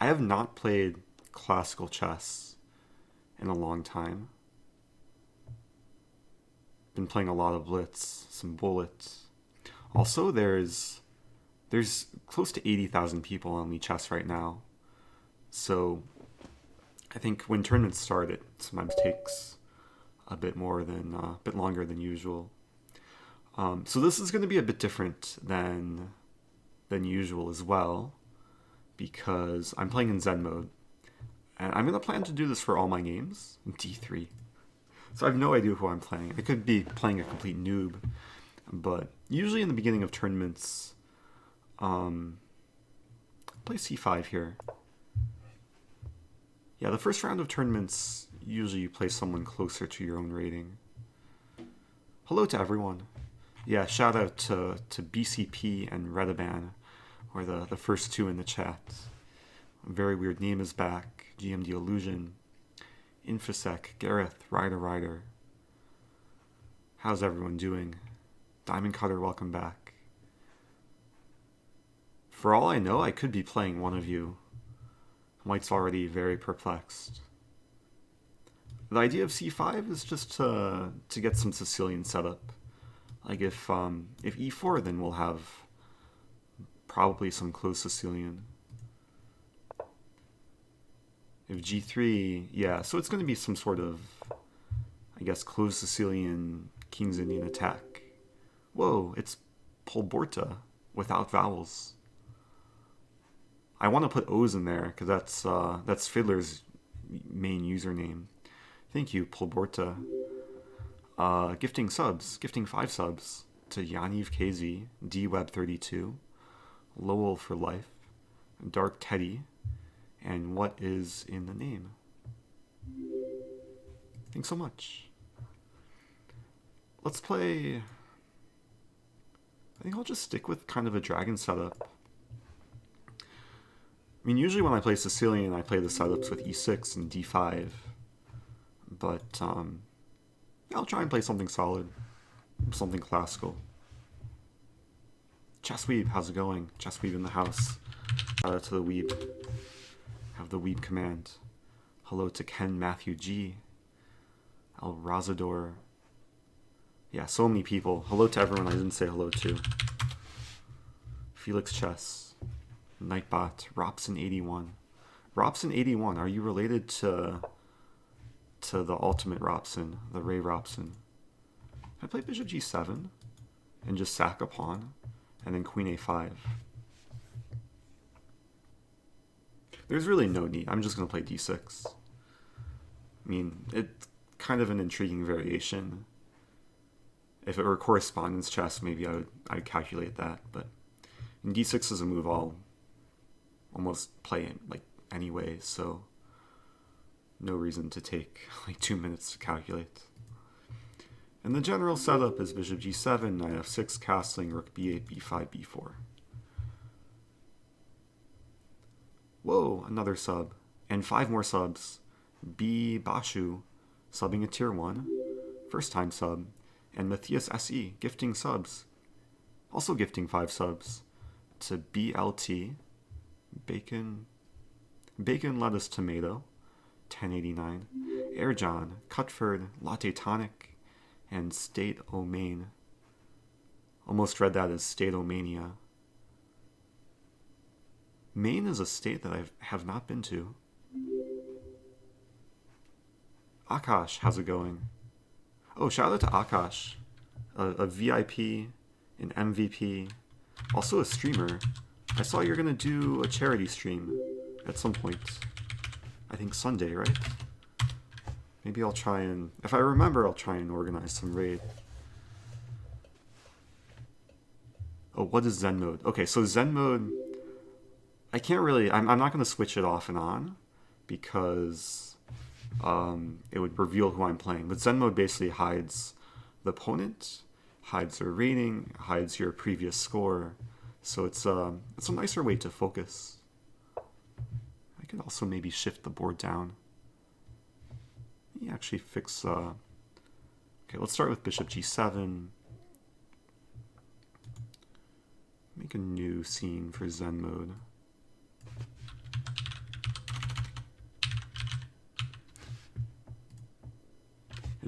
I have not played classical chess in a long time. Been playing a lot of blitz, some bullets. Also, there's close to 80,000 people on lichess right now. So I think when tournaments start, it sometimes takes a bit longer than usual. So this is going to be a bit different than usual as well, because I'm playing in Zen mode, and I'm going to plan to do this for all my games. D3. So I have no idea who I'm playing. I could be playing a complete noob, but usually in the beginning of tournaments, play C5 here. Yeah, the first round of tournaments, usually you play someone closer to your own rating. Hello to everyone. Yeah, shout out to BCP and Redaban, who are the first two in the chat. A very weird name is back. GMD Illusion. Infosec, Gareth, Ryder. How's everyone doing? Diamond Cutter, welcome back. For all I know, I could be playing one of you. White's already very perplexed. The idea of c5 is just to get some Sicilian setup. Like if e4, then we'll have probably some closed Sicilian. If g3, yeah, so it's going to be some sort of, I guess, closed Sicilian King's Indian attack. Whoa, it's Polborta without vowels. I want to put O's in there because that's Fiddler's main username. Thank you, Polborta. Gifting 5 subs to Yaniv KZ, DWeb32, Lowell for life, Dark Teddy, and what is in the name. Thanks so much. Let's play. I think I'll just stick with kind of a dragon setup. I mean, usually when I play Sicilian, I play the setups with e6 and d5. But I'll try and play something solid, something classical. Chessweeb, how's it going? Chessweeb in the house. Shout out to the Weeb. Have the Weeb command. Hello to Ken Matthew G. El Razador. Yeah, so many people. Hello to everyone I didn't say hello to. Felix Chess. Nightbot. Robson81. Robson81, are you related to the ultimate Robson, the Ray Robson? I play bishop g7 and just sack a pawn, and then queen a5. There's really no need. I'm just going to play d6. I mean, it's kind of an intriguing variation. If it were correspondence chess, maybe I'd calculate that, but d6 is a move I'll almost play it like anyway, so no reason to take like 2 minutes to calculate. And the general setup is bishop g7, knight f6, castling, rook b8, b5, b4. Whoa, another sub. And 5 more subs. B. Bashu, subbing a tier 1. First time sub. And Matthias SE, gifting subs. Also gifting 5 subs. To BLT, Bacon, Lettuce, Tomato, 1089. Airjohn, Cutford, Latte Tonic, and State O Main. Almost read that as State Omania. Maine is a state that I have not been to. Akash, how's it going? Oh, shout out to Akash, a VIP, an MVP, also a streamer. I saw you're gonna do a charity stream at some point. I think Sunday, right? Maybe I'll try and, if I remember, I'll try and organize some raid. Oh, what is Zen mode? Okay, so Zen mode, I can't really, I'm not going to switch it off and on because it would reveal who I'm playing. But Zen mode basically hides the opponent, hides their rating, hides your previous score. So it's a nicer way to focus. I could also maybe shift the board down. Let me actually fix, okay, let's start with bishop g7. Make a new scene for Zen mode.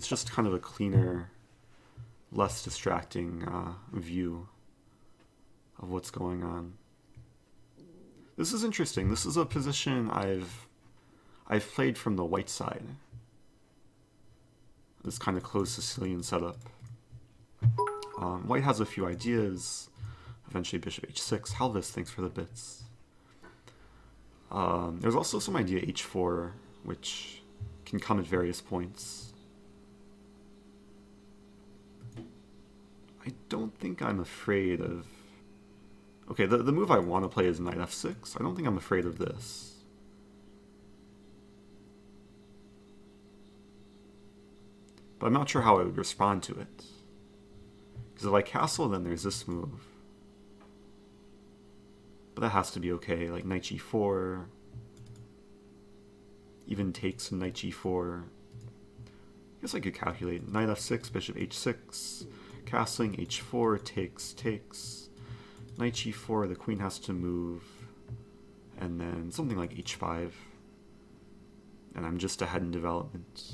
It's just kind of a cleaner, less distracting view of what's going on. This is interesting. This is a position I've played from the white side. This kind of closed Sicilian setup. White has a few ideas. Eventually bishop h6. Halvis, thanks for the bits. There's also some idea h4, which can come at various points. I don't think I'm afraid of... Okay, the move I want to play is knight f6. I don't think I'm afraid of this. But I'm not sure how I would respond to it. Because if I castle, then there's this move. But that has to be okay, like knight g4. Even takes and knight g4. I guess I could calculate. Knight f6, bishop h6. Castling, h4, takes. Knight g4, the queen has to move. And then something like h5. And I'm just ahead in development.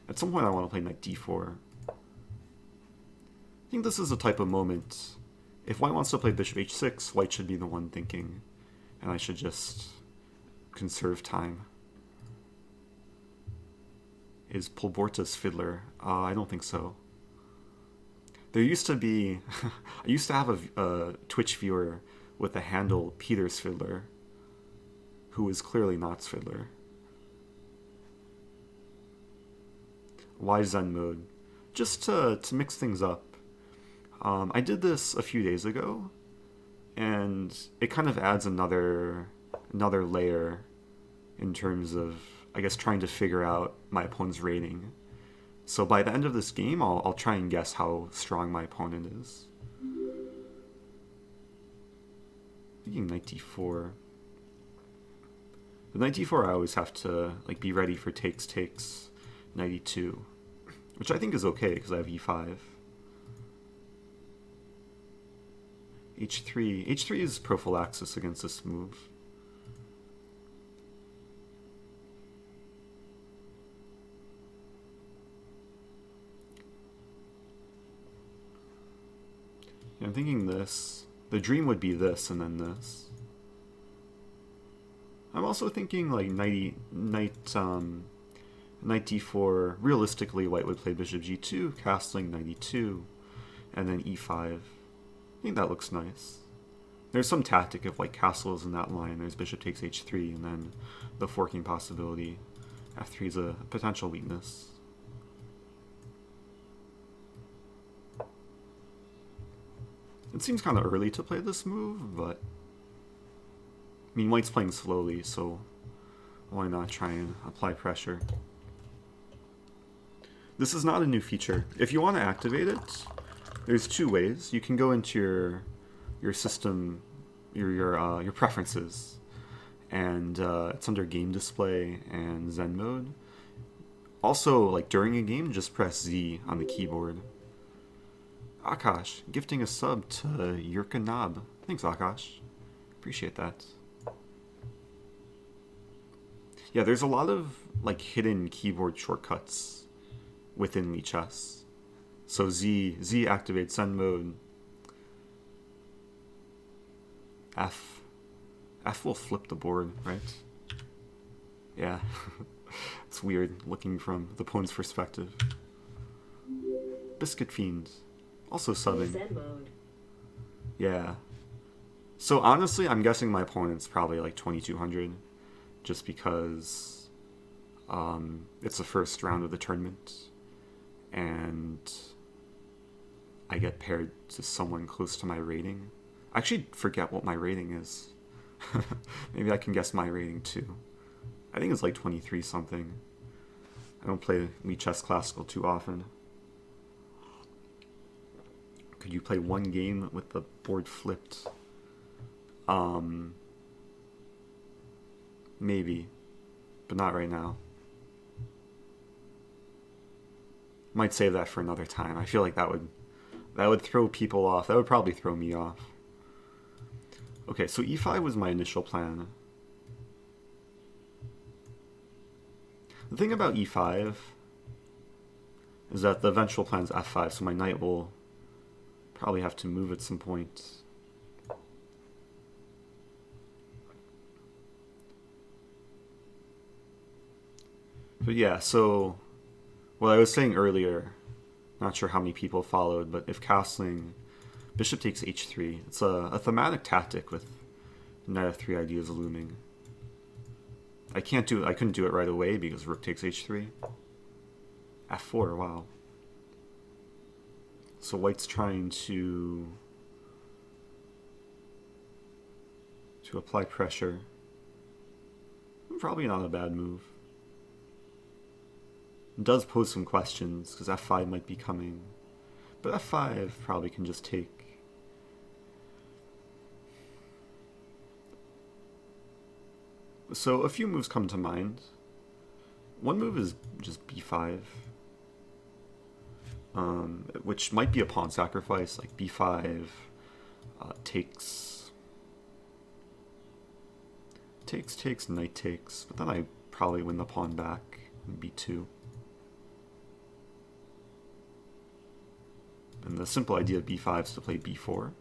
At some point I want to play knight d4. I think this is a type of moment. If white wants to play bishop h6, white should be the one thinking. And I should just conserve time. Is Polborta's Fiddler? I don't think so. There used to be... I used to have a Twitch viewer with the handle Peter's Fiddler, who is clearly not Fiddler. Why Zen Mode? Just to mix things up. I did this a few days ago, and it kind of adds another layer in terms of, I guess, trying to figure out my opponent's rating. So by the end of this game, I'll try and guess how strong my opponent is. Thinking knight d4. The knight d4, I always have to like be ready for takes, knight e2, which I think is okay because I have e5. h3. h3 is prophylaxis against this move. I'm thinking this. The dream would be this and then this. I'm also thinking like knight d4. Realistically, white would play bishop g2, castling knight e2, and then e5. I think that looks nice. There's some tactic if white castles in that line. There's bishop takes h3, and then the forking possibility. f3 is a potential weakness. It seems kind of early to play this move, but I mean, white's playing slowly, so why not try and apply pressure? This is not a new feature. If you want to activate it, there's two ways. You can go into your system, your preferences, and it's under game display and Zen Mode. Also, like during a game, just press Z on the keyboard. Akash, gifting a sub to Yurka Knob. Thanks, Akash. Appreciate that. Yeah, there's a lot of like hidden keyboard shortcuts within lichess. So Z activates Zen Mode. F will flip the board, right? Yeah. It's weird looking from the opponent's perspective. Biscuit Fiend. Also subbing. Zen Mode. Yeah. So honestly, I'm guessing my opponent's probably like 2200, just because it's the first round of the tournament, and I get paired to someone close to my rating. I actually forget what my rating is. Maybe I can guess my rating too. I think it's like 23 something. I don't play lichess classical too often. Could you play one game with the board flipped? Maybe, but not right now. Might save that for another time. I feel like that would throw people off. That would probably throw me off. Okay, so e5 was my initial plan. The thing about e5 is that the eventual plan is f5, so my knight will probably have to move at some point. But yeah, so what I was saying earlier, not sure how many people followed, but if castling bishop takes h3, it's a thematic tactic with knight f3 ideas looming. I couldn't do it right away because rook takes h3. f4, wow. So white's trying to apply pressure. Probably not a bad move. It does pose some questions because f5 might be coming, but f5 probably can just take. So a few moves come to mind. One move is just b5, which might be a pawn sacrifice, like b5 takes, knight takes, but then I probably win the pawn back, b2. And the simple idea of b5 is to play b4.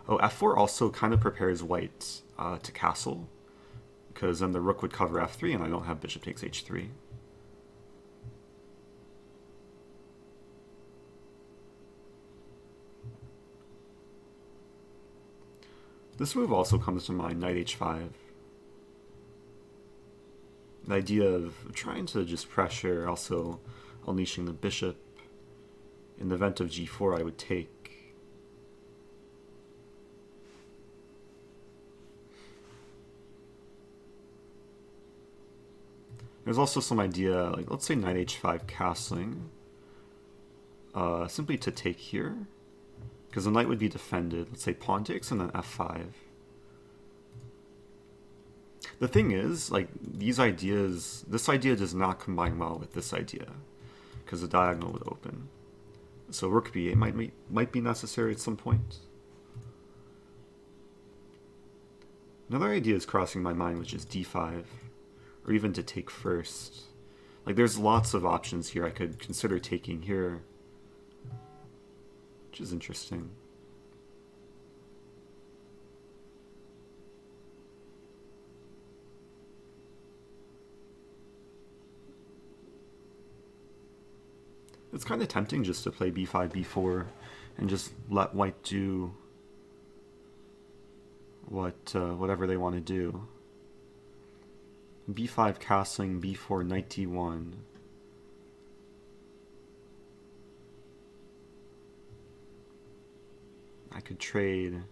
Oh, f4 also kind of prepares white to castle, because then the rook would cover f3 and I don't have bishop takes h3. This move also comes to mind, knight h5. The idea of trying to just pressure, also unleashing the bishop. In the event of g4, I would take. There's also some idea, like let's say knight h5 castling, simply to take here, because the knight would be defended. Let's say pawn takes and then f5. The thing is, like these ideas, this idea does not combine well with this idea, because the diagonal would open. So rook b8 might be necessary at some point. Another idea is crossing my mind, which is d5, or even to take first. Like there's lots of options here. I could consider taking here, which is interesting. It's kind of tempting just to play b5, b4, and just let white do whatever they want to do. b5 castling, b4, knight d1. I could trade.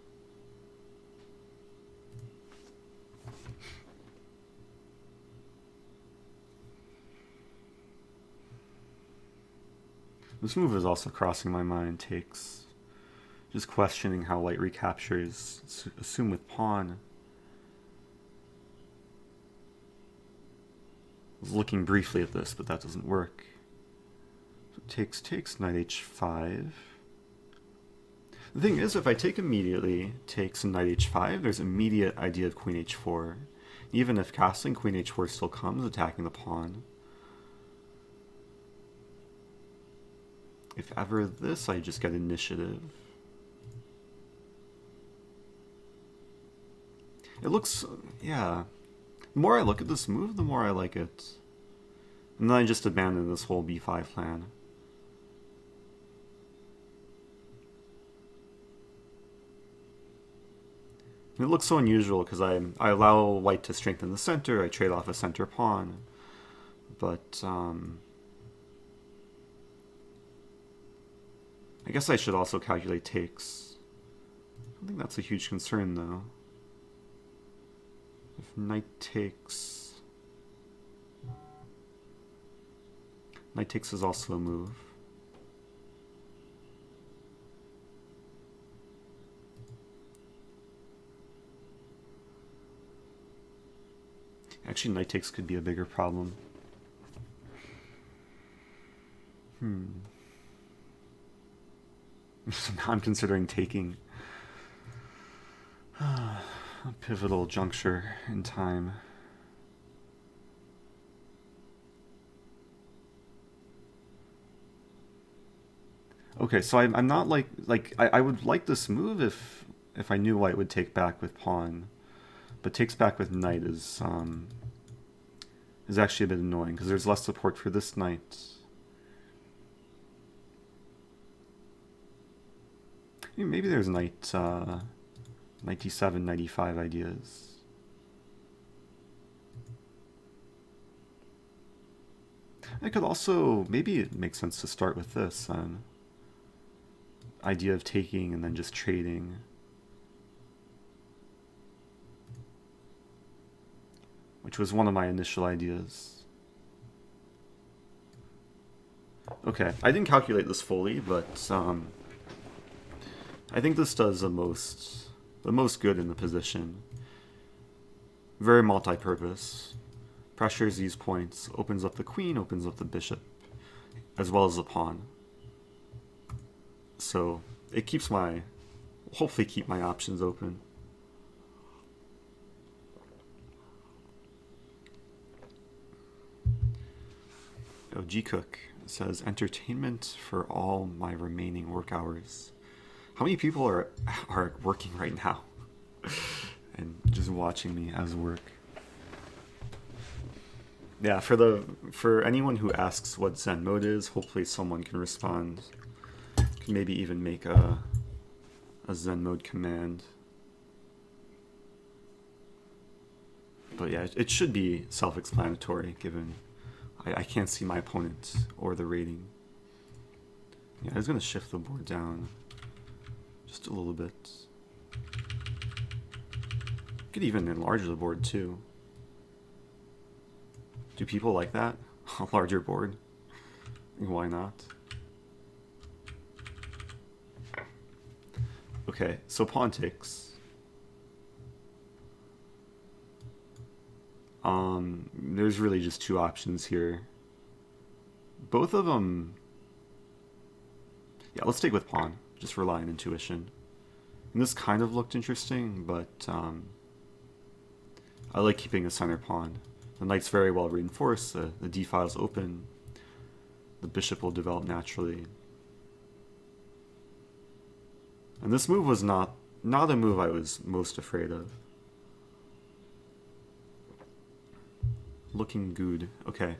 This move is also crossing my mind, takes. Just questioning how white recaptures, assume with pawn. I was looking briefly at this, but that doesn't work. So takes, knight h5. The thing is, if I take immediately, takes and knight h5, there's immediate idea of queen h4. Even if castling, queen h4 still comes, attacking the pawn. If ever this, I just get initiative. It looks, yeah. The more I look at this move, the more I like it. And then I just abandon this whole b5 plan. And it looks so unusual because I allow white to strengthen the center, I trade off a center pawn. But, I guess I should also calculate takes. I don't think that's a huge concern though. If knight takes is also a move. Actually, knight takes could be a bigger problem. So now I'm considering taking. A pivotal juncture in time. Okay, so I'm not I would like this move if I knew white would take back with pawn, but takes back with knight is actually a bit annoying because there's less support for this knight. Maybe there's knight 97, 95 ideas. I could also, maybe it makes sense to start with this idea of taking and then just trading. Which was one of my initial ideas. Okay, I didn't calculate this fully, but I think this does the most good in the position. Very multi-purpose. Pressures these points, opens up the queen, opens up the bishop, as well as the pawn. So it keeps hopefully keep my options open. Oh, G Cook says entertainment for all my remaining work hours. How many people are working right now and just watching me as work? Yeah, for anyone who asks what Zen Mode is, hopefully someone can respond. Can maybe even make a Zen Mode command. But yeah, it should be self-explanatory given I can't see my opponent or the rating. Yeah, I was going to shift the board down just a little bit. Could even enlarge the board too. Do people like that? A larger board? Why not? Okay, so pawn takes. There's really just two options here. Both of them... Yeah, let's take with pawn. Just rely on intuition. And this kind of looked interesting, but I like keeping a center pawn. The knight's very well reinforced, the d-file's open, the bishop will develop naturally. And this move was not a move I was most afraid of. Looking good. Okay.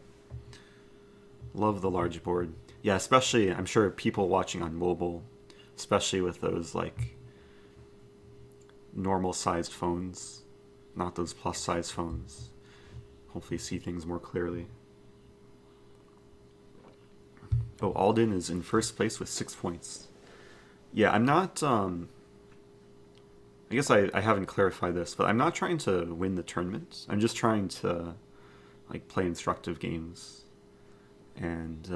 Love the large board. Yeah, especially, I'm sure people watching on mobile, especially with those, like, normal-sized phones, not those plus-size phones. Hopefully see things more clearly. Oh, Alden is in first place with 6 points. Yeah, I'm not, I guess I haven't clarified this, but I'm not trying to win the tournament. I'm just trying to, like, play instructive games. And,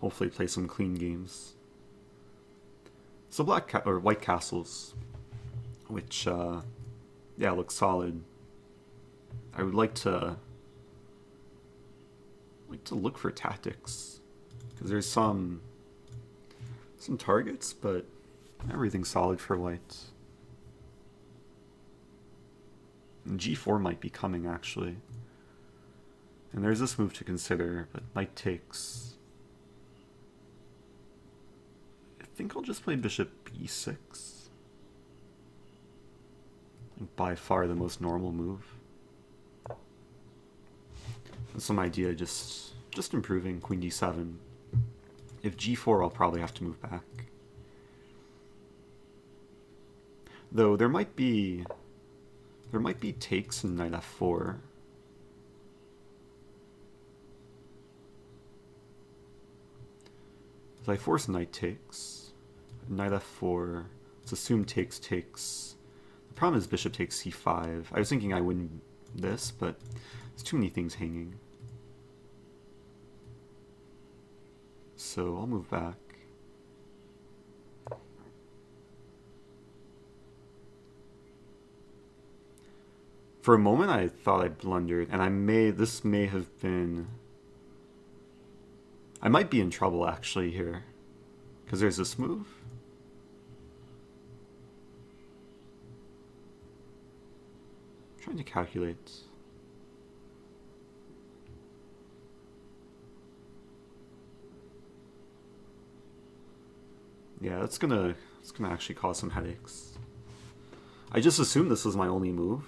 hopefully play some clean games. So white castles, which, yeah, looks solid. I would like to look for tactics, because there's some targets, but everything's solid for white. And g4 might be coming, actually. And there's this move to consider, but knight takes. I think I'll just play bishop b6. By far the most normal move. Some idea just improving queen d7. If g4, I'll probably have to move back. Though there might be takes in knight f4. If I force knight takes, knight f4, let's assume takes. The problem is bishop takes c5. I was thinking I win this, but there's too many things hanging. So I'll move back. For a moment I thought I blundered, and this may have been... I might be in trouble actually here, because there's this move. I'm trying to calculate. Yeah, it's gonna actually cause some headaches. I just assumed this was my only move,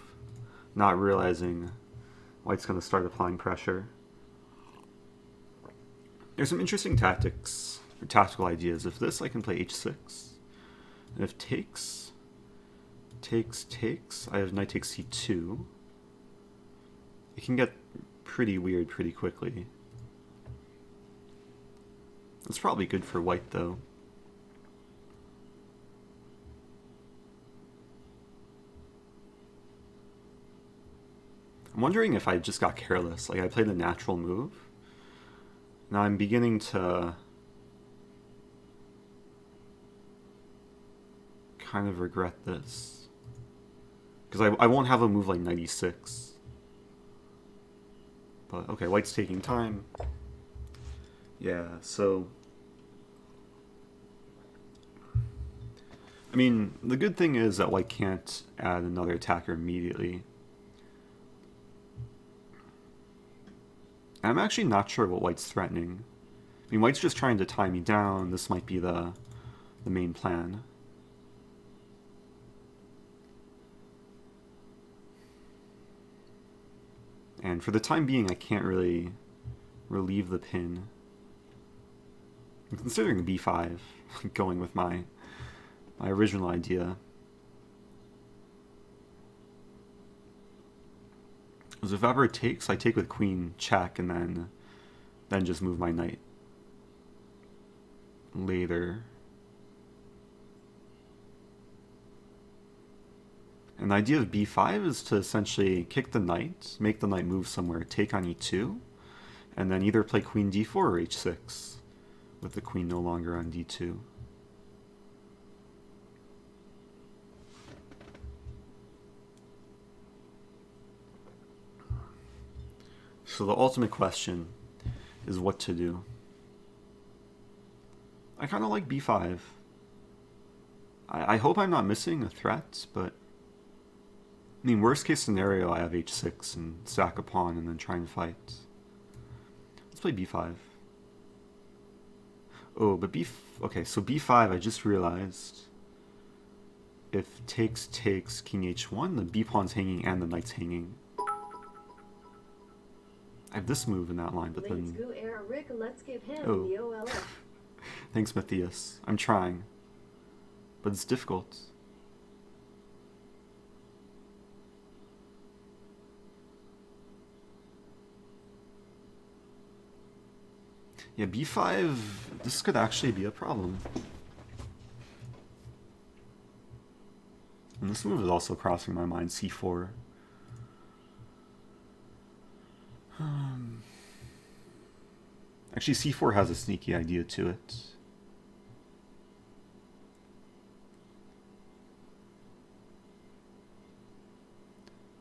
not realizing white's gonna start applying pressure. There's some interesting tactics or tactical ideas. If this, I can play h6. And if takes, I have knight takes c2. It can get pretty weird pretty quickly. It's probably good for white, though. I'm wondering if I just got careless. Like, I played a natural move. Now I'm beginning to kind of regret this. Because I won't have a move like knight e6. But, okay, white's taking time. Yeah, so... I mean, the good thing is that white can't add another attacker immediately. I'm actually not sure what white's threatening. I mean, white's just trying to tie me down. This might be the main plan. And for the time being, I can't really relieve the pin. I'm considering b5, going with my original idea. Because if ever it takes, I take with queen check and then just move my knight later. And the idea of b5 is to essentially kick the knight, make the knight move somewhere, take on e2, and then either play queen d4 or h6, with the queen no longer on d2. So the ultimate question is what to do. I kind of like b5. I hope I'm not missing a threat, but I mean, worst case scenario, I have h6 and sack a pawn and then try and fight. Let's play b5. Oh, but okay, so b5, I just realized if takes, king h1, the b pawn's hanging and the knight's hanging. I have this move in that line, but then... Let's give him oh. the OLF. Thanks, Matthias. I'm trying. But it's difficult. Yeah, b5, this could actually be a problem. And this move is also crossing my mind, c4. Actually, c4 has a sneaky idea to it.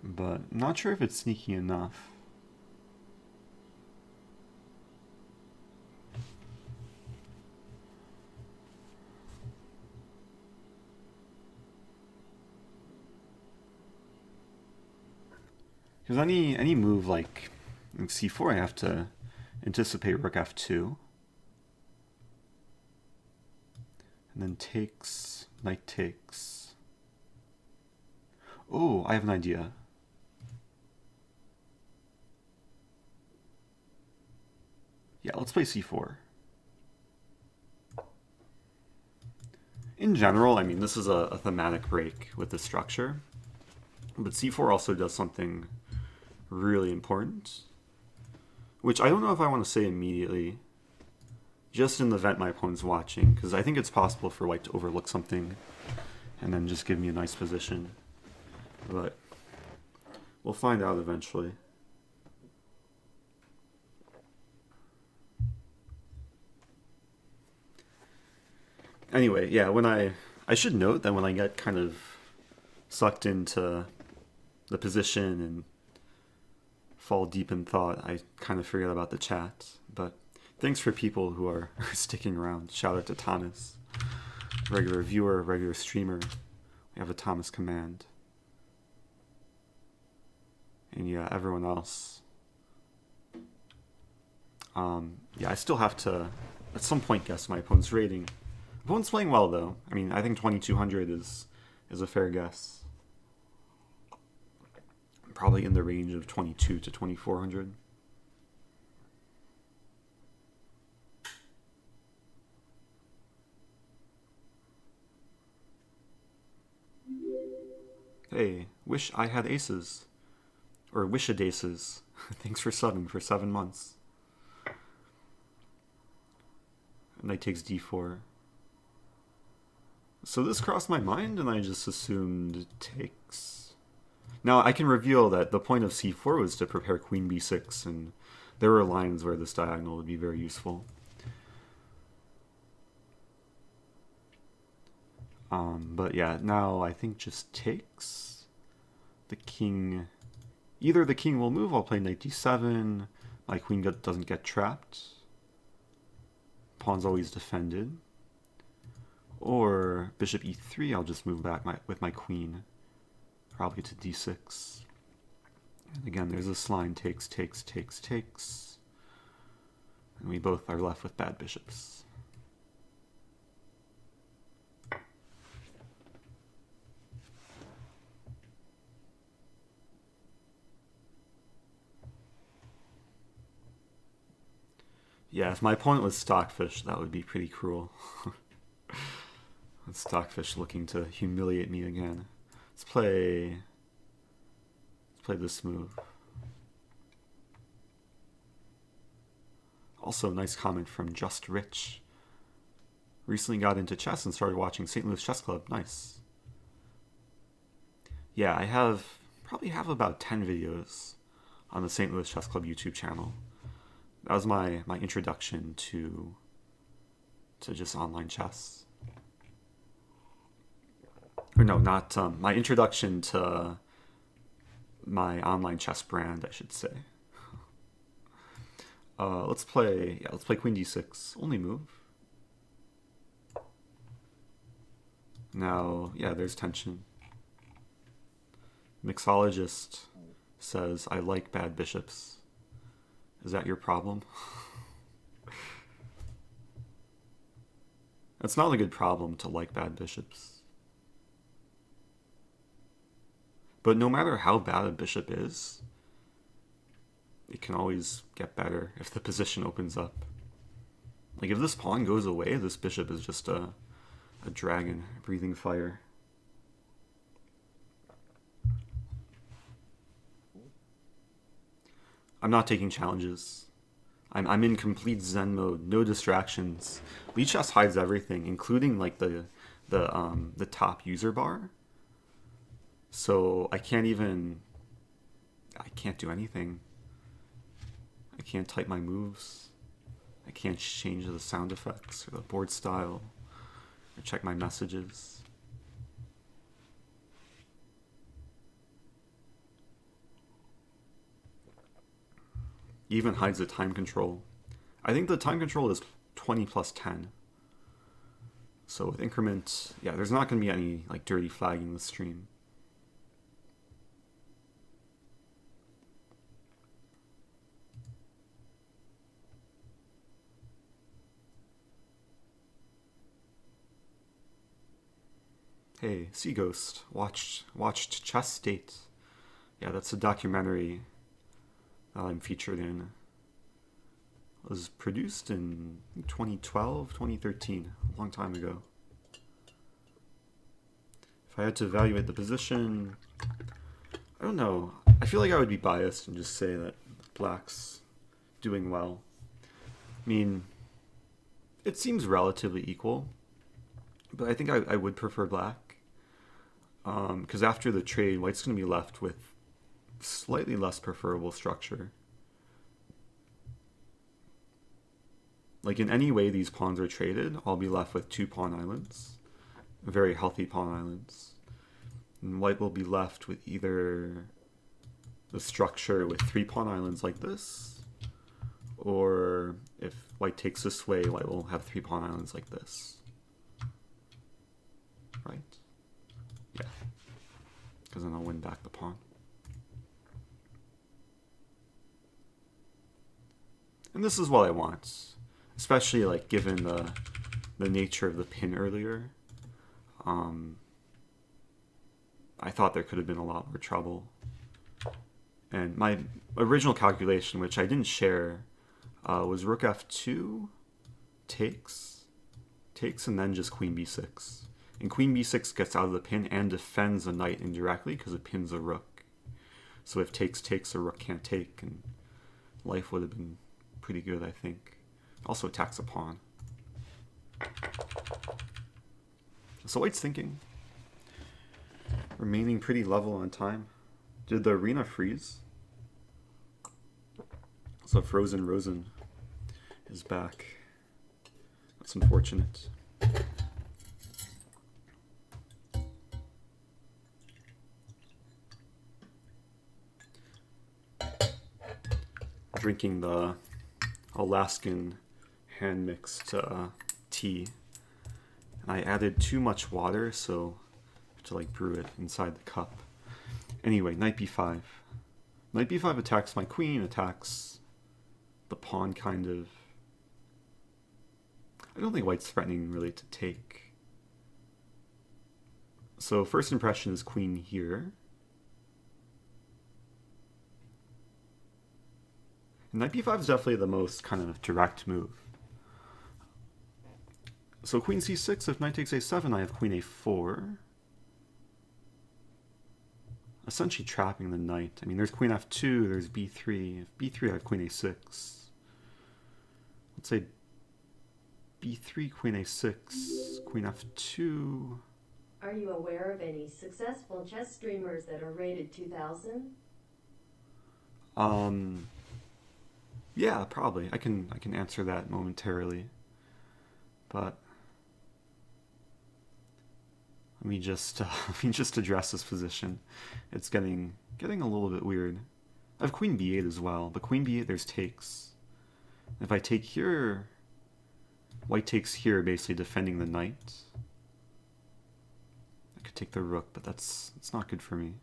But I'm not sure if it's sneaky enough. Because any move like in c4, I have to anticipate rook f2. And then takes, knight takes. Oh, I have an idea. Yeah, let's play c4. In general, I mean, this is a thematic break with the structure. But c4 also does something really important, which I don't know if I want to say immediately, just in the event my opponent's watching, because I think it's possible for white to overlook something and then just give me a nice position. But we'll find out eventually. Anyway, yeah, when I should note that when I get kind of sucked into the position and fall deep in thought, I kind of forget about the chat. But thanks for people who are sticking around. Shout out to Thomas, regular viewer, regular streamer. We have a Thomas command. And yeah, everyone else. Yeah, I still have to, at some point, guess my opponent's rating. Opponent's playing well, though. I mean, I think 2200 is a fair guess. Probably in the range of 22 to 2400. Hey, wish I had aces. Or wished aces. Thanks for subbing for 7 months. Knight takes d4. So this crossed my mind and I just assumed it takes. Now I can reveal that the point of c4 was to prepare queen b6, and there were lines where this diagonal would be very useful. But yeah, now I think just takes. The king... Either the king will move, I'll play knight d7, my queen doesn't get trapped. Pawn's always defended. Or bishop e3, I'll just move back with my queen, probably to d6. And again, there's this line, takes, takes, takes, takes. And we both are left with bad bishops. Yeah, if my opponent was Stockfish, that would be pretty cruel. Stockfish looking to humiliate me again. Let's play this move. Also, nice comment from Just Rich. Recently got into chess and started watching St. Louis Chess Club. Nice. Yeah, I probably have about 10 videos on the St. Louis Chess Club YouTube channel. That was my introduction to just online chess. Or no, not my introduction to my online chess brand, I should say. Let's play queen d6. Only move. Now, yeah, there's tension. Mixologist says, I like bad bishops. Is that your problem? It's not a good problem to like bad bishops. But no matter how bad a bishop is, it can always get better if the position opens up. Like if this pawn goes away, this bishop is just a dragon breathing fire. I'm not taking challenges. I'm in complete Zen mode, no distractions. Lichess hides everything, including like the top user bar. So I can't do anything. I can't type my moves. I can't change the sound effects or the board style or check my messages. Even hides the time control. I think the time control is 20 plus 10. So with increment, yeah, there's not going to be any like dirty flagging in the stream. Hey, Sea Ghost, watched Chess State. Yeah, that's a documentary that I'm featured in. It was produced in 2012, 2013, a long time ago. If I had to evaluate the position, I don't know. I feel like I would be biased and just say that Black's doing well. I mean, it seems relatively equal, but I think I would prefer Black. Because after the trade, White's going to be left with slightly less preferable structure. Like in any way these pawns are traded, I'll be left with 2 pawn islands, very healthy pawn islands. And White will be left with either the structure with 3 pawn islands like this, or if White takes this way, White will have 3 pawn islands like this. Right? Yeah. Because then I'll win back the pawn. And this is what I want, especially like given the nature of the pin earlier, I thought there could have been a lot more trouble. And my original calculation, which I didn't share, was rook f2 takes, and then just queen b6. And queen b6 gets out of the pin and defends the knight indirectly because it pins a rook. So if takes, a rook can't take, and life would have been pretty good, I think. Also attacks a pawn. So white's thinking. Remaining pretty level on time. Did the arena freeze? So Rosen is back. That's unfortunate. Drinking the Alaskan hand-mixed tea. And I added too much water, so I have to like brew it inside the cup. Anyway, knight b5. Knight b5 attacks my queen, attacks the pawn kind of. I don't think white's threatening really to take. So first impression is queen here. And knight b5 is definitely the most kind of direct move. So queen c6, if knight takes a7, I have queen a4. Essentially trapping the knight. I mean, there's queen f2, there's b3. If b3, I have queen a6. Let's say b3, queen a6, queen f2. Are you aware of any successful chess streamers that are rated 2000? Yeah, probably. I can answer that momentarily. But let me just address this position. It's getting a little bit weird. I have queen b8 as well, but queen b8 there's takes. If I take here, white takes here, basically defending the knight. I could take the rook, but it's not good for me.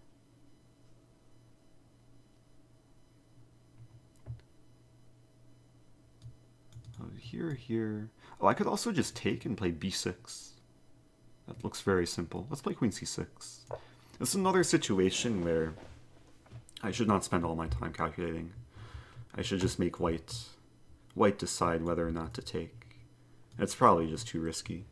Oh, here. Oh, I could also just take and play b6. That looks very simple. Let's play queen c6. This is another situation where I should not spend all my time calculating. I should just make white decide whether or not to take. It's probably just too risky.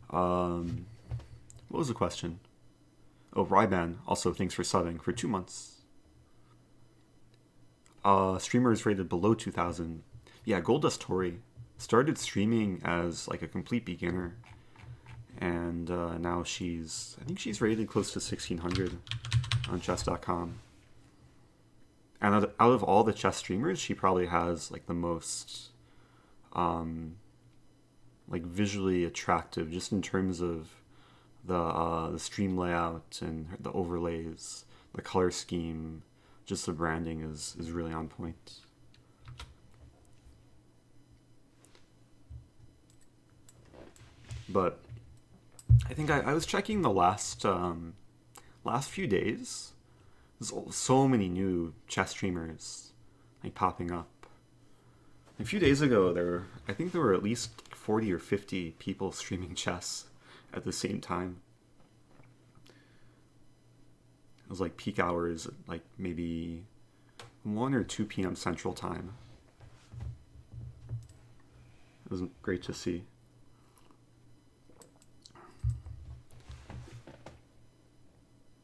What was the question? Oh, Ryban, also thanks for subbing for 2 months. Streamers rated below 2000. Yeah, Goldust Tori started streaming as like a complete beginner, and now I think she's rated close to 1600 on chess.com. And out of all the chess streamers, she probably has like the most like visually attractive, just in terms of the stream layout and the overlays, the color scheme, just the branding is really on point. But I think I was checking the last few days. There's so many new chess streamers like popping up. A few days ago, I think there were at least 40 or 50 people streaming chess at the same time. It was like peak hours, like maybe 1 or 2 p.m. Central Time. It was great to see.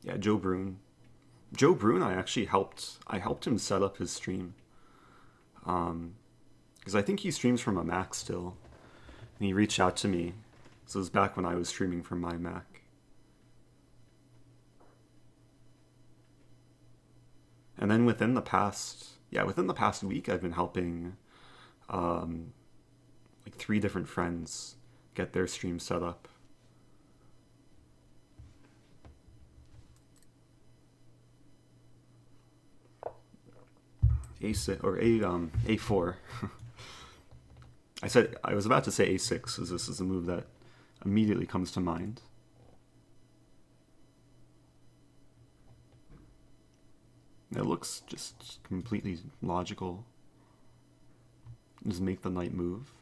Yeah, Joe Brune, I actually helped him set up his stream. Because I think he streams from a Mac still. And he reached out to me. So it was back when I was streaming from my Mac. And then within the past week, I've been helping like 3 different friends get their stream set up. A6 or A4. I was about to say A6, as this is a move that immediately comes to mind. It looks just completely logical. Just make the knight move.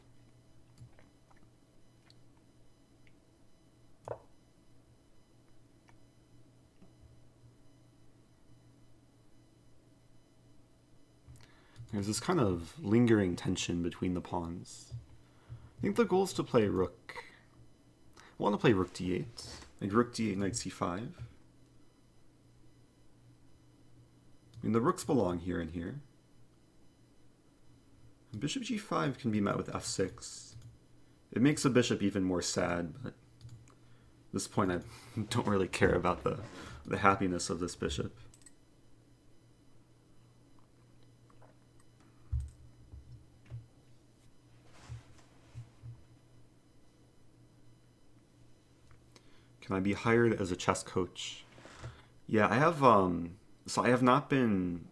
There's this kind of lingering tension between the pawns. I think the goal is to play rook. I want to play rook d8. Like rook d8, knight c5. I mean, the rooks belong here and here. And bishop g5 can be met with f6. It makes the bishop even more sad, but at this point I don't really care about the happiness of this bishop. Can I be hired as a chess coach? Yeah, I have so I have not been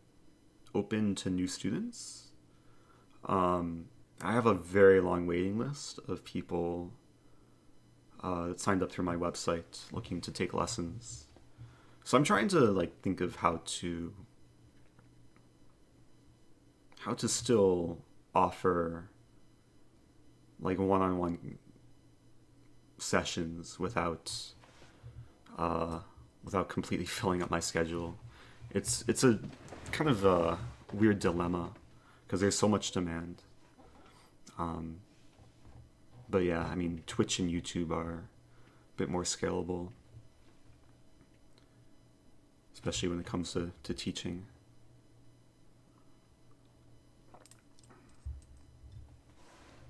open to new students. I have a very long waiting list of people that signed up through my website looking to take lessons. So I'm trying to like think of how to still offer like one-on-one sessions without completely filling up my schedule. It's a kind of a weird dilemma because there's so much demand. But yeah, I mean, Twitch and YouTube are a bit more scalable, especially when it comes to teaching.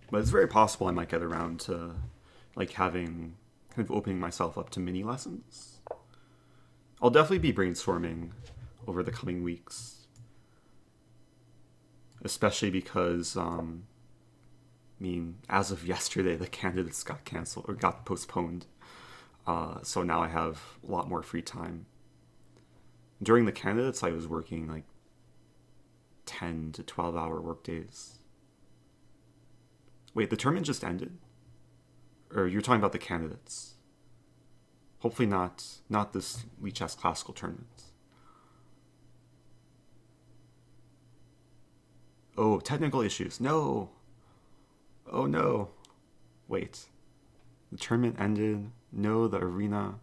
But it's very possible I might get around to like having kind of opening myself up to mini lessons. I'll definitely be brainstorming over the coming weeks, especially because I mean, as of yesterday, the candidates got canceled or got postponed. So now I have a lot more free time. During the candidates, I was working like 10 to 12 hour work days. Wait, the tournament just ended? Or you're talking about the candidates? Hopefully not this lichess classical tournament. Oh, technical issues. No. Oh no. Wait. The tournament ended. No, the arena.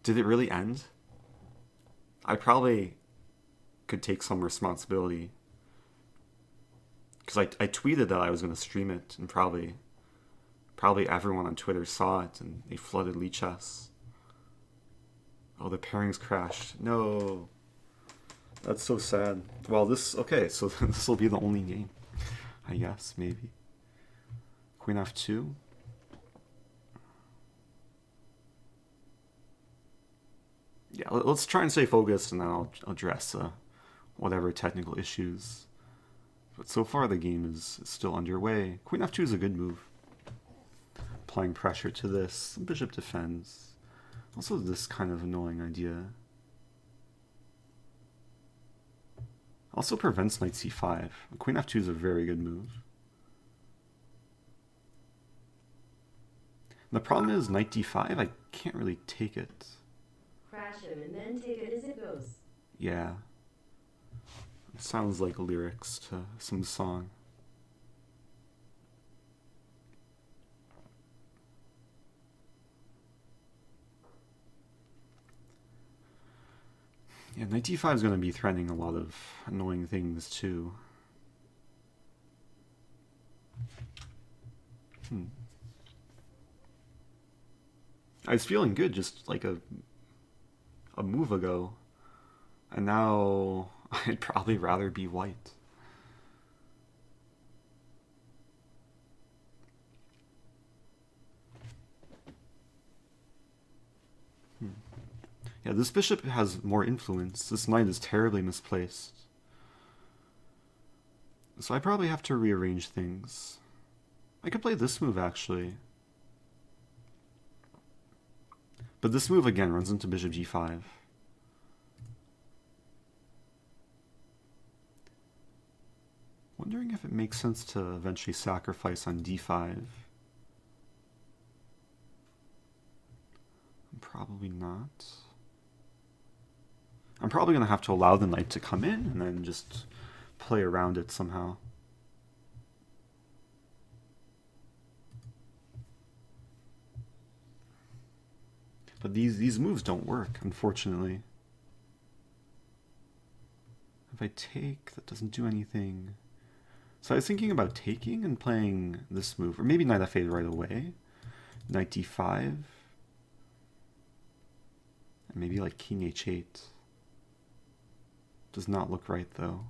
Did it really end? I probably could take some responsibility. Because I tweeted that I was going to stream it, and probably everyone on Twitter saw it, and they flooded lichess. Oh, the pairings crashed. No. That's so sad. Well, okay, so this will be the only game. I guess, maybe. Queen f2. Yeah, let's try and stay focused, and then I'll address whatever technical issues. But so far the game is still underway. Queen f2 is a good move. Applying pressure to this. Bishop defends. Also this kind of annoying idea. Also prevents knight c5. Queen f2 is a very good move. The problem is knight d5, I can't really take it. Crash him and then take it as it goes. Yeah. It sounds like lyrics to some song. Yeah, knight d5 is going to be threatening a lot of annoying things too. I was feeling good just like a move ago, and now I'd probably rather be white. Yeah, this bishop has more influence. This knight is terribly misplaced. So I probably have to rearrange things. I could play this move, actually. But this move, again, runs into bishop g5. Wondering if it makes sense to eventually sacrifice on d5. Probably not. I'm probably going to have to allow the knight to come in and then just play around it somehow. But these moves don't work, unfortunately. If I take, that doesn't do anything. So I was thinking about taking and playing this move, or maybe knight f8 right away. Knight d5. And maybe like king h8. Does not look right though.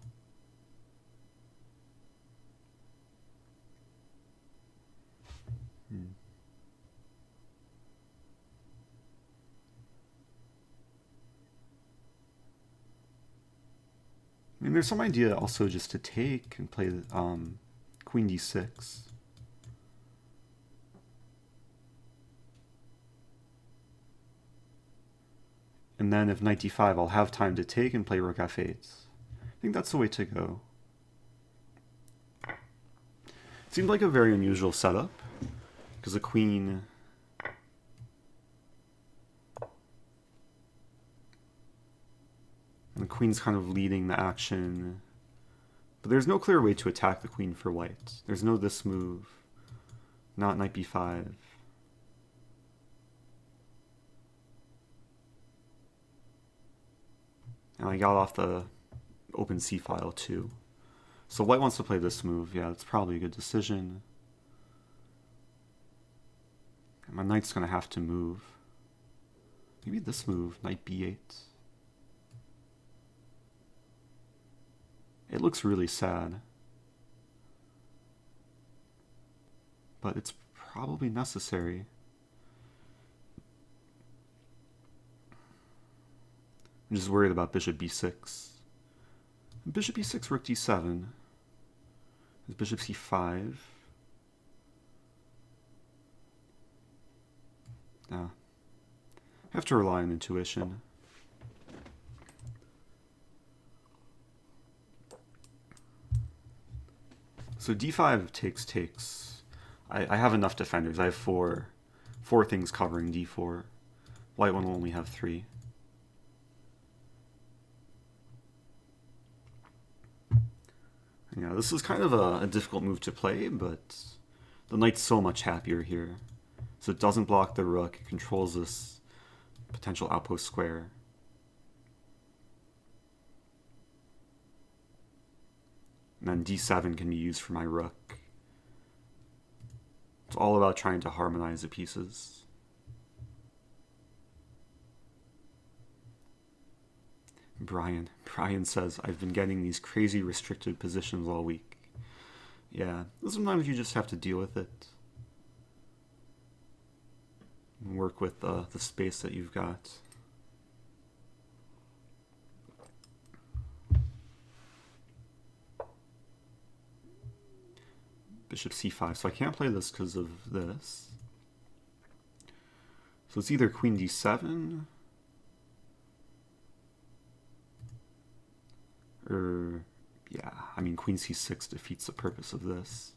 I mean, there's some idea also just to take and play queen d6. And then if knight d5, I'll have time to take and play rook f8. I think that's the way to go. It seemed like a very unusual setup, because the queen... And the queen's kind of leading the action. But there's no clear way to attack the queen for white. There's no this move. Not knight b5. And I got off the open c file too. So white wants to play this move. Yeah, it's probably a good decision. And my knight's going to have to move. Maybe this move, knight b8. It looks really sad. But it's probably necessary. I'm just worried about bishop b6. Bishop e6, rook d7. There's bishop c5. Nah. I have to rely on intuition. So d5 takes. I have enough defenders. I have four things covering d4. White one will only have 3. Yeah, this is kind of a difficult move to play, but the knight's so much happier here. So it doesn't block the rook, it controls this potential outpost square. And then d7 can be used for my rook. It's all about trying to harmonize the pieces. Brian says, I've been getting these crazy restricted positions all week. Yeah, sometimes you just have to deal with it. Work with the space that you've got. Bishop c5, so I can't play this because of this. So it's either queen d7 or, yeah, I mean queen c6 defeats the purpose of this.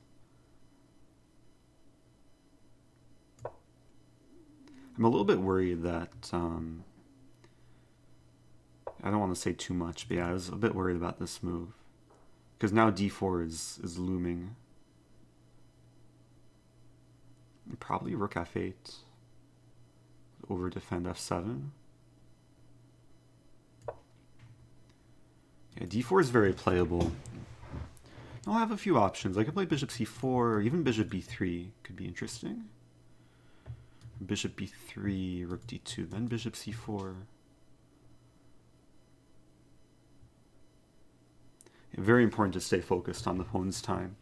I'm a little bit worried that, I don't want to say too much, but yeah, I was a bit worried about this move. Because now d4 is looming. Probably rook f8 over defend f7. Yeah, d4 is very playable. I'll have a few options. I could play bishop c4 or even bishop b3 could be interesting. Bishop b3, rook d2, then bishop c4. Yeah, very important to stay focused on the pawn's time.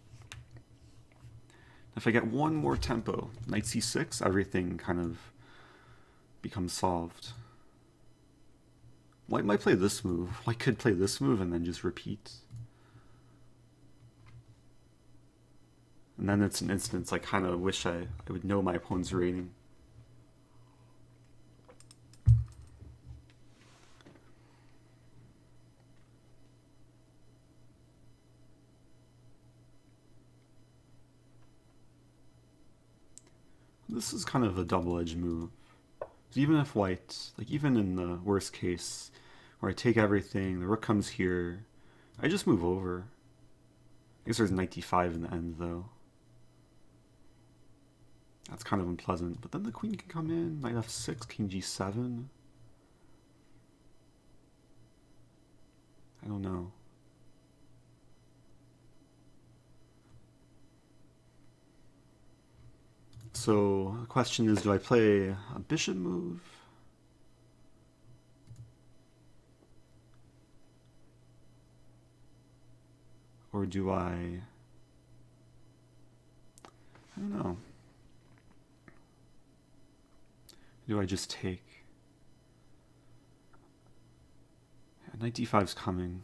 If I get one more tempo, knight c6, everything kind of becomes solved. White might play this move. White could play this move and then just repeat. And then it's an instance I kind of wish I would know my opponent's rating. This is kind of a double-edged move. So even if white, like even in the worst case, where I take everything, the rook comes here, I just move over. I guess there's knight d5 in the end, though. That's kind of unpleasant. But then the queen can come in, knight f6, king g7. I don't know. So the question is, do I play a bishop move? Or do I don't know. Do I just take? Yeah, knight d5's coming.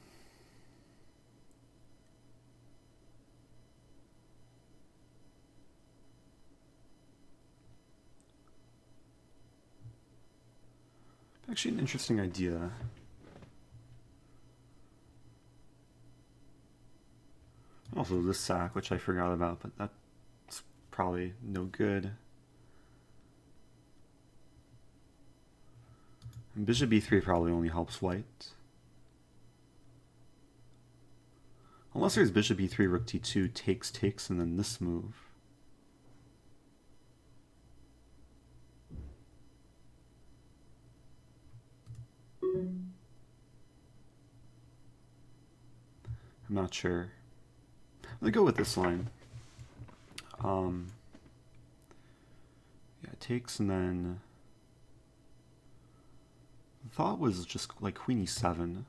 Actually, an interesting idea. Also, this sack, which I forgot about, but that's probably no good. And bishop b3 probably only helps white. Unless there's bishop b3, rook d2, takes, and then this move. I'm not sure. Let's go with this line. Yeah, takes, and then the thought was just like queen e7.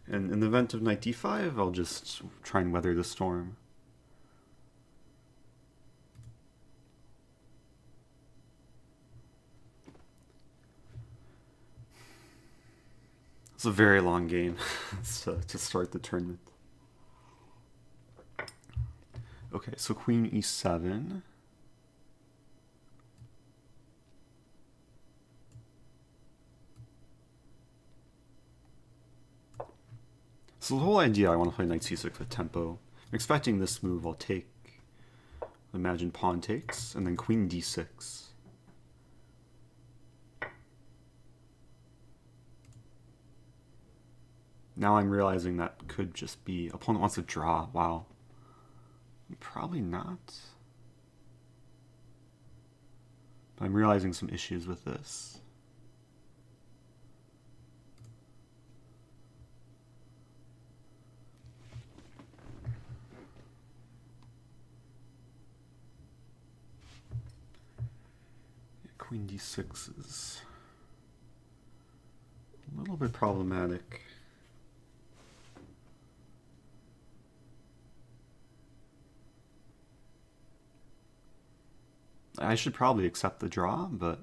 And in the event of knight d5, I'll just try and weather the storm. It's a very long game to start the tournament. Okay, so queen e7. So the whole idea, I want to play knight c6 with tempo. I'm expecting this move, I'll take, imagine pawn takes, and then queen d6. Now I'm realizing that could just be, opponent wants to draw, wow. Probably not. But I'm realizing some issues with this. Yeah, queen d6 is a little bit problematic. I should probably accept the draw, but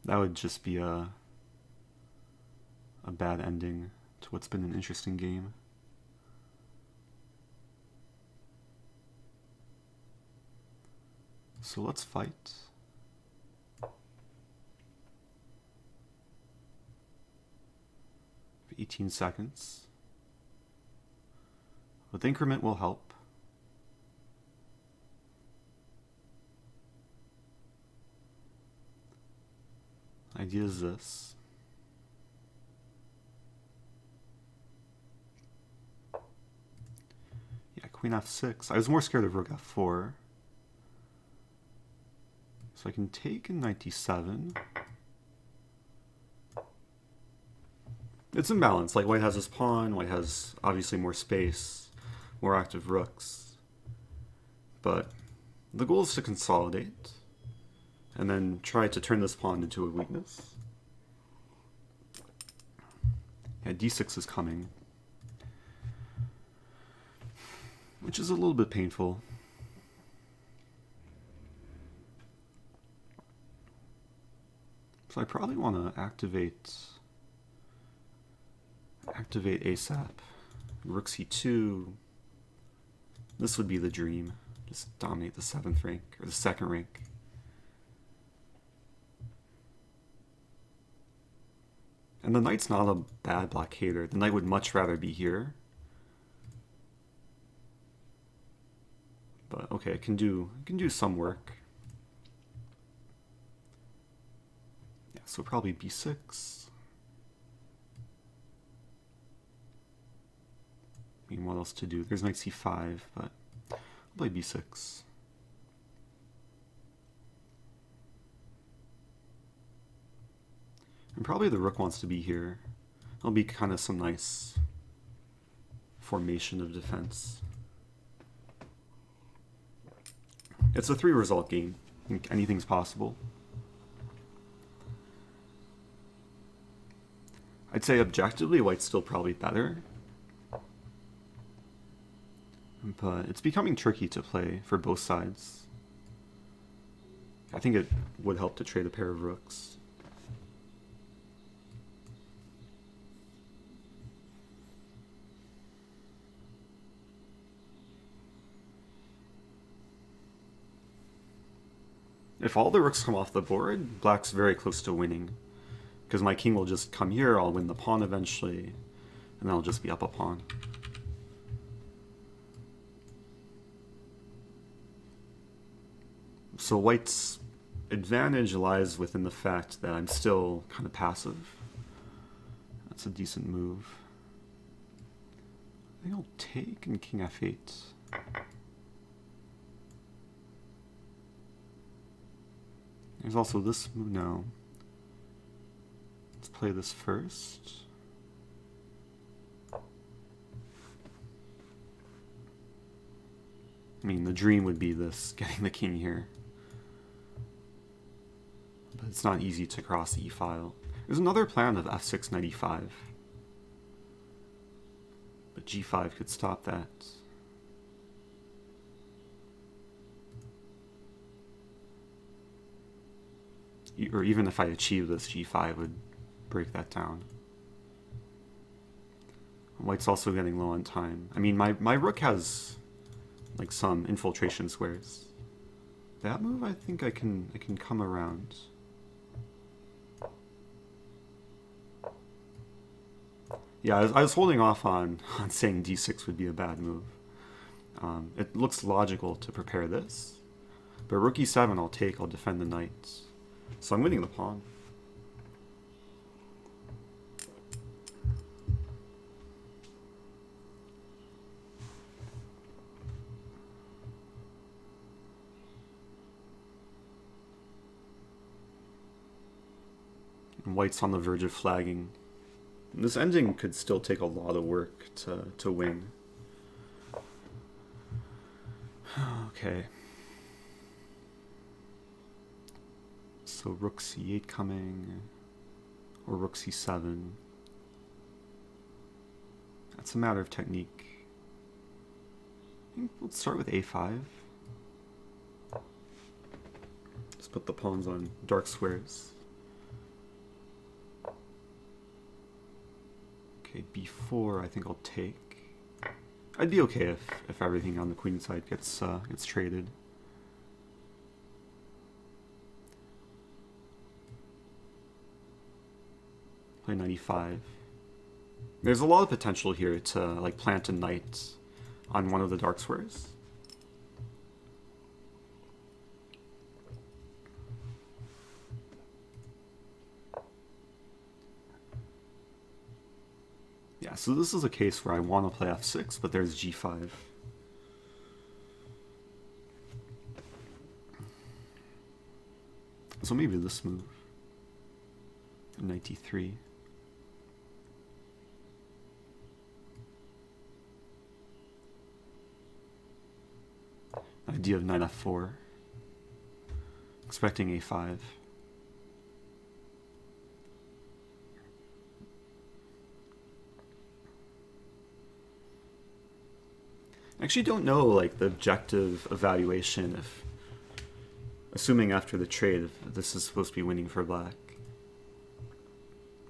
that would just be a bad ending to what's been an interesting game. So let's fight. For 18 seconds. With increment will help. Idea is this. Yeah, queen f6. I was more scared of rook f4. So I can take in knight d7. It's imbalanced. Like white has his pawn, white has obviously more space, more active rooks. But the goal is to consolidate. And then try to turn this pawn into a weakness. Yeah, d6 is coming. Which is a little bit painful. So I probably want to activate ASAP. Rook c2. This would be the dream. Just dominate the 7th rank, or the 2nd rank. And the knight's not a bad blockader. The knight would much rather be here. But okay, it can do some work. Yeah, so probably b6. thinking what else to do. There's knight c5, but I'll play b6. And probably the rook wants to be here. It'll be kind of some nice formation of defense. It's a 3-result game. I think anything's possible. I'd say objectively, white's still probably better. But it's becoming tricky to play for both sides. I think it would help to trade a pair of rooks. If all the rooks come off the board, black's very close to winning. Because my king will just come here, I'll win the pawn eventually, and then I'll just be up a pawn. So white's advantage lies within the fact that I'm still kind of passive. That's a decent move. I think I'll take and king f8. There's also this move. No. Let's play this first. I mean, the dream would be this, getting the king here. But it's not easy to cross the e-file. There's another plan of f6 knight e5. But g5 could stop that. Or even if I achieve this, g5 would break that down. White's also getting low on time. I mean, my rook has like some infiltration squares. That move, I think I can come around. Yeah, I was holding off on saying d6 would be a bad move. It looks logical to prepare this, but rook e7 I'll take. I'll defend the knight. So I'm winning the pawn. And white's on the verge of flagging. This ending could still take a lot of work to win. Okay. So rook c8 coming, or rook c7. That's a matter of technique. I think let's start with a5. Just put the pawns on dark squares. Okay, b4 I think I'll take. I'd be okay if everything on the queen side gets traded. Play 95. There's a lot of potential here to like plant a knight on one of the dark squares. Yeah, so this is a case where I want to play f6, but there's g5. So maybe this move. Knight d3. Idea of knight f4. Expecting a5. I actually don't know like the objective evaluation if, assuming after the trade, if this is supposed to be winning for black.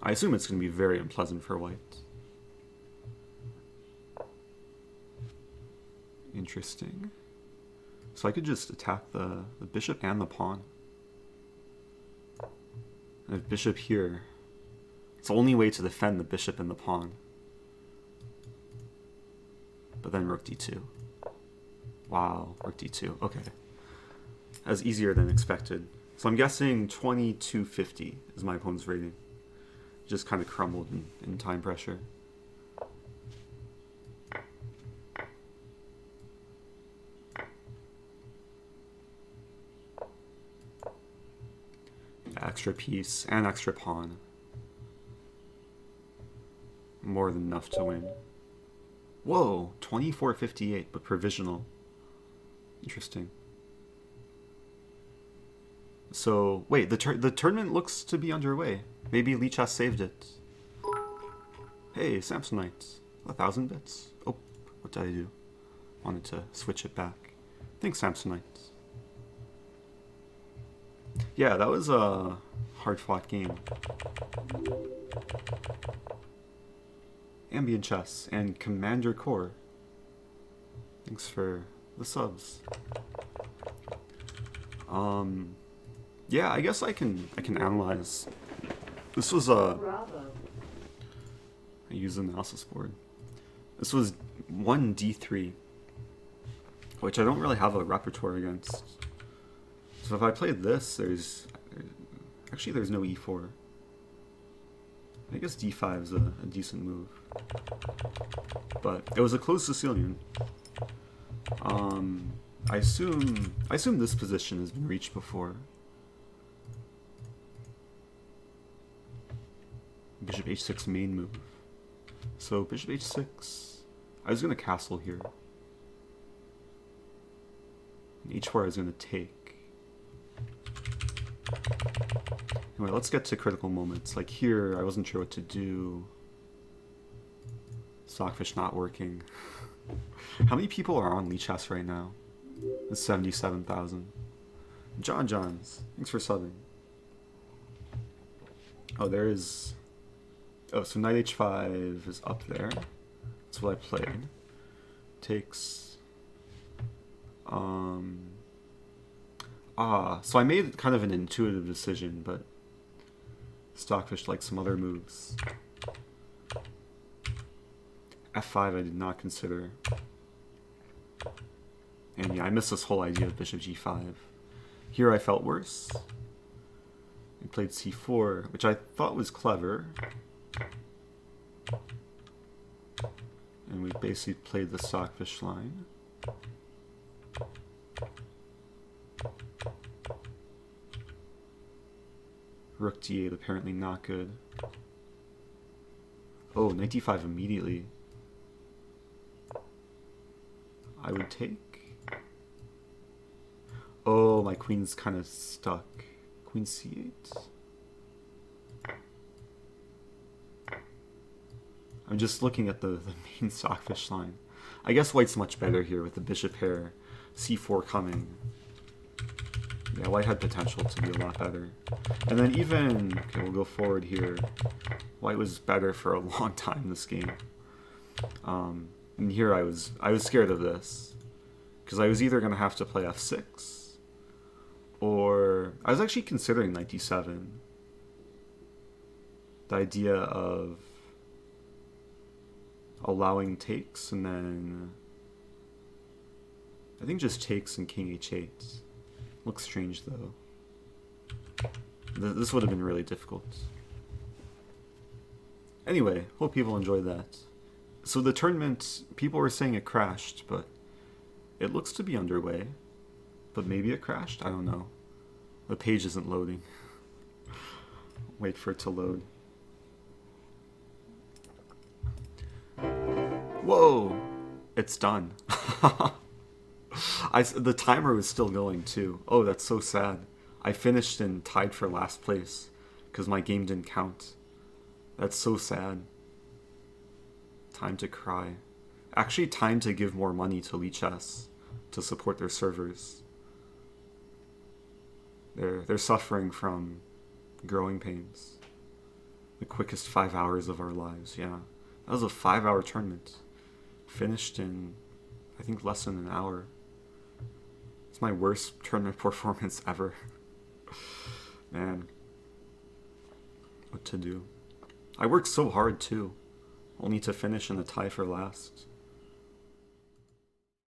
I assume it's going to be very unpleasant for white. Interesting. So I could just attack the bishop and the pawn. And if bishop here, it's the only way to defend the bishop and the pawn. But then rook d2. Wow, rook d2. Okay. That's easier than expected. So I'm guessing 2250 is my opponent's rating. Just kind of crumbled in time pressure. extra piece and extra pawn. More than enough to win. Whoa, 24.58, but provisional. Interesting. So, wait, the tournament looks to be underway. Maybe lichess saved it. Hey, Samsonite. 1,000 bits. Oh, what did I do? Wanted to switch it back. Thanks, Samsonite. Yeah, that was a hard-fought game. Ambient Chess and Commander Core. Thanks for the subs. Yeah, I guess I can analyze. This was Bravo. I use the analysis board. This was 1d3, which I don't really have a repertoire against. So if I played this, there's no e4. I guess d5 is a decent move. But it was a closed Sicilian. I assume this position has been reached before. Bishop h6 main move. So bishop h6. I was gonna castle here. And h4 I was gonna take. Anyway, let's get to critical moments. Like here, I wasn't sure what to do. Stockfish not working. How many people are on lichess right now? It's 77,000. Johns, thanks for subbing. Oh, there is... Oh, so knight h5 is up there. That's what I played. Takes... so I made kind of an intuitive decision, but Stockfish likes some other moves. f5 I did not consider. And yeah, I missed this whole idea of bishop g5. Here I felt worse. I played c4, which I thought was clever. And we basically played the Stockfish line. Rook d8 apparently not good. Oh, knight d5 immediately. I would take. Oh, my queen's kind of stuck. Queen c8. I'm just looking at the main Stockfish line. I guess white's much better here with the bishop pair. c4 coming. Yeah, white had potential to be a lot better. And then even, okay, we'll go forward here. White was better for a long time this game. And here I was scared of this. Because I was either going to have to play f6, or I was actually considering knight d7. The idea of allowing takes and then I think just takes and king h8. Looks strange though. This would have been really difficult. Anyway, hope people enjoyed that. So the tournament, people were saying it crashed, but it looks to be underway. But maybe it crashed? I don't know. The page isn't loading. Wait for it to load. Whoa! It's done. The timer was still going too. Oh, that's so sad. I finished and tied for last place because my game didn't count. That's so sad. Time to cry. Actually, time to give more money to lichess to support their servers. They're suffering from growing pains. The quickest 5 hours of our lives, yeah. That was a 5-hour tournament. Finished in, I think, less than an hour. It's my worst tournament performance ever. Man. What to do? I worked so hard, too. Only to finish in a tie for last.